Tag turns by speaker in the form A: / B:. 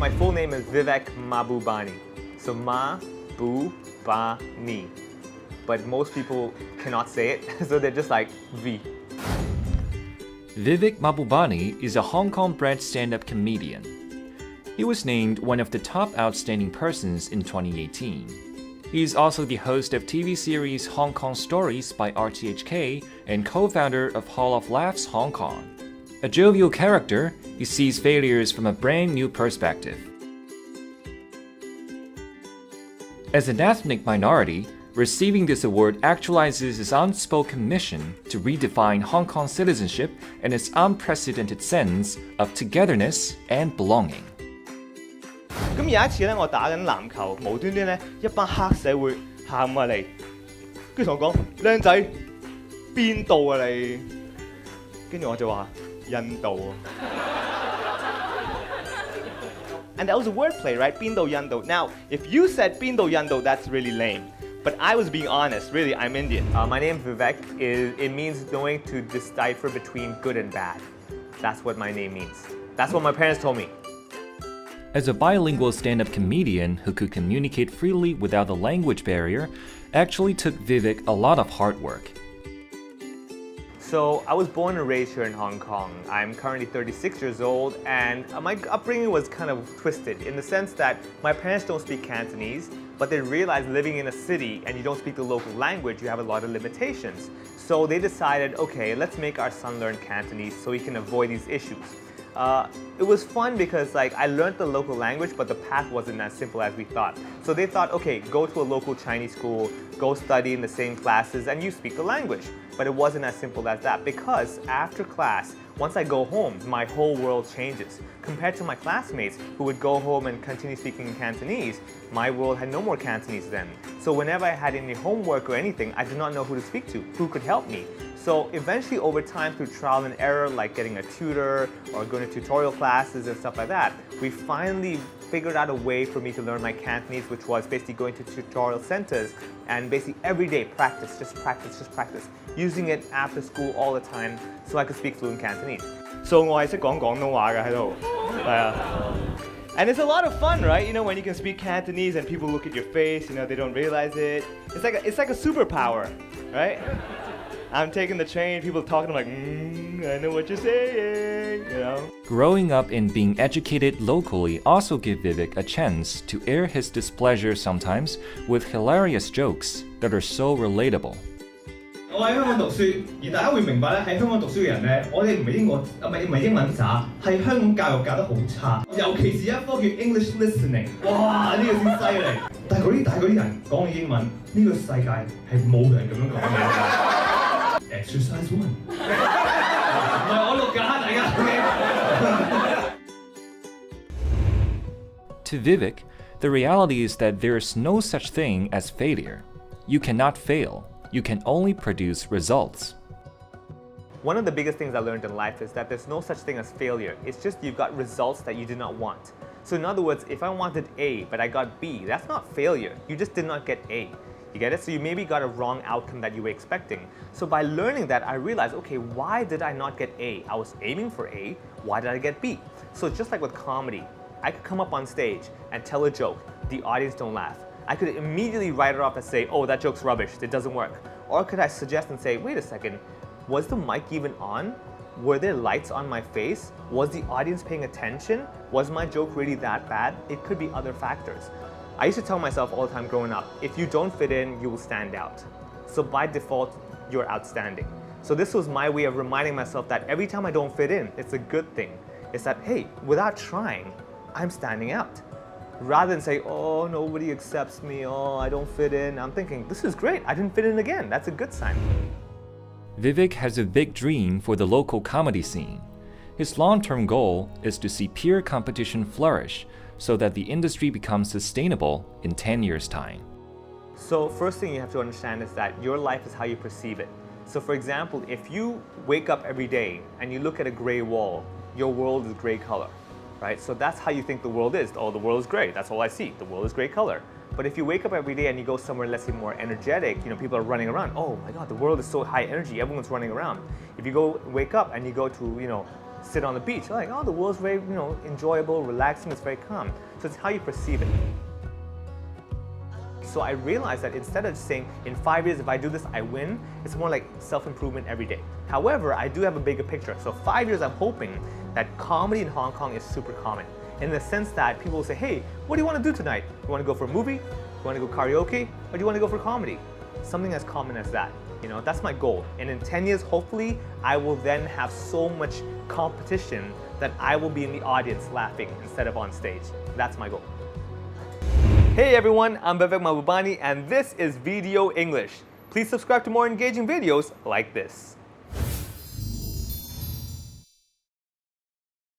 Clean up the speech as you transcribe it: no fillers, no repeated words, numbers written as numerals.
A: my full name is Vivek Mahbubani. So Mahbubani. But most people cannot say it, so they're just like V.
B: Vivek Mahbubani is a Hong Kong-bred stand-up comedian. He was named one of the top outstanding persons in 2018. He is also the host of TV series Hong Kong Stories by RTHK and co-founder of Hall of Laughs Hong Kong. A jovial character, he sees failures from a brand new perspective. As an ethnic minority, receiving this award actualizes his unspoken mission to redefine Hong Kong citizenship and its unprecedented sense of togetherness and belonging.
A: 咁有一次咧，我打緊籃球，無端端咧一班黑社會喊埋嚟，跟住同我講：靚仔，邊度啊你？跟住我就話：印度啊。And that was a wordplay, right? 邊度印度。Now, if you said 邊度印度, that's really lame. But I was being honest. Really, I'm Indian. My name Vivek. It means knowing to decipher between good and bad. That's what my name means. That's what my parents told me.
B: As a bilingual stand-up comedian who could communicate freely without the language barrier, actually took Vivek a lot of hard work.
A: So I was born and raised here in Hong Kong. I'm currently 36 years old, and my upbringing was kind of twisted in the sense that my parents don't speak Cantonese, but they realized living in a city and you don't speak the local language, you have a lot of limitations. So they decided, okay, let's make our son learn Cantonese so he can avoid these issues. It was fun because I learned the local language, but the path wasn't as simple as we thought. So they thought, okay, go to a local Chinese school, go study in the same classes, and you speak the language. But it wasn't as simple as that because after class, once I go home, my whole world changes. Compared to my classmates who would go home and continue speaking in Cantonese, my world had no more Cantonese then. So whenever I had any homework or anything, I did not know who to speak to, who could help me. So eventually over time through trial and error, like getting a tutor or going to tutorial classes and stuff like that, we finally figured out a way for me to learn my Cantonese, which was basically going to tutorial centers and basically every day practice, just practice, using it after school all the time so I could speak fluent Cantonese. So 我係識講廣東話嘅喺度，係啊。And it's a lot of fun, right? You know, when you can speak Cantonese and people look at your face, you know, they don't realize it. It's like a superpower, right? I'm taking the train, people talking, I'm like, I know what you're saying, you know?
B: Growing up and being educated locally also give Vivek a chance to air his displeasure sometimes with hilarious jokes that are so relatable.
C: 我喺香港讀書，而大家會明白咧，喺香港讀書嘅人咧，我哋唔係英文渣，係香港教育教得好差，尤其是一科叫 English listening， 哇！呢個先犀利。但係嗰啲人講嘅英文，呢個世界係冇人咁樣講嘅。Exercise 1。唔係我錄㗎，大家。
B: To Vivek, the reality is that there is no such thing as failure. You cannot fail. You can only produce results.
A: One of the biggest things I learned in life is that there's no such thing as failure. It's just you've got results that you did not want. So in other words, if I wanted A but I got B, that's not failure. You just did not get A. You get it? So you maybe got a wrong outcome that you were expecting. So by learning that, I realized, okay, why did I not get A? I was aiming for A. Why did I get B? So just like with comedy, I could come up on stage and tell a joke. The audience don't laugh. I could immediately write it off and say, oh, that joke's rubbish, it doesn't work. Or could I suggest and say, wait a second, was the mic even on? Were there lights on my face? Was the audience paying attention? Was my joke really that bad? It could be other factors. I used to tell myself all the time growing up, if you don't fit in, you will stand out. So by default, you're outstanding. So this was my way of reminding myself that every time I don't fit in, it's a good thing. It's that, hey, without trying, I'm standing out. Rather than say, oh, nobody accepts me, oh, I don't fit in, I'm thinking, this is great, I didn't fit in again, that's a good sign.
B: Vivek has a big dream for the local comedy scene. His long-term goal is to see peer competition flourish so that the industry becomes sustainable in 10 years' time.
A: So first thing you have to understand is that your life is how you perceive it. So for example, if you wake up every day and you look at a gray wall, your world is gray color. Right? So that's how you think the world is. Oh, the world is gray. That's all I see. The world is gray color. But if you wake up every day and you go somewhere, let's say more energetic, you know, people are running around. Oh my God, the world is so high energy. Everyone's running around. If you wake up and you go to, you know, sit on the beach. Like, oh, the world's very, enjoyable, relaxing, it's very calm. So it's how you perceive it. So I realized that instead of saying, in 5 years, if I do this, I win, it's more like self-improvement every day. However, I do have a bigger picture. So 5 years, I'm hoping that comedy in Hong Kong is super common. In the sense that people will say, hey, what do you want to do tonight? You want to go for a movie? You want to go karaoke? Or do you want to go for comedy? Something as common as that. That's my goal. And in 10 years, hopefully, I will then have so much competition that I will be in the audience laughing instead of on stage. That's my goal. Hey everyone, I'm Vivek Mahbubani and this is VDO English. Please subscribe to more engaging videos like this.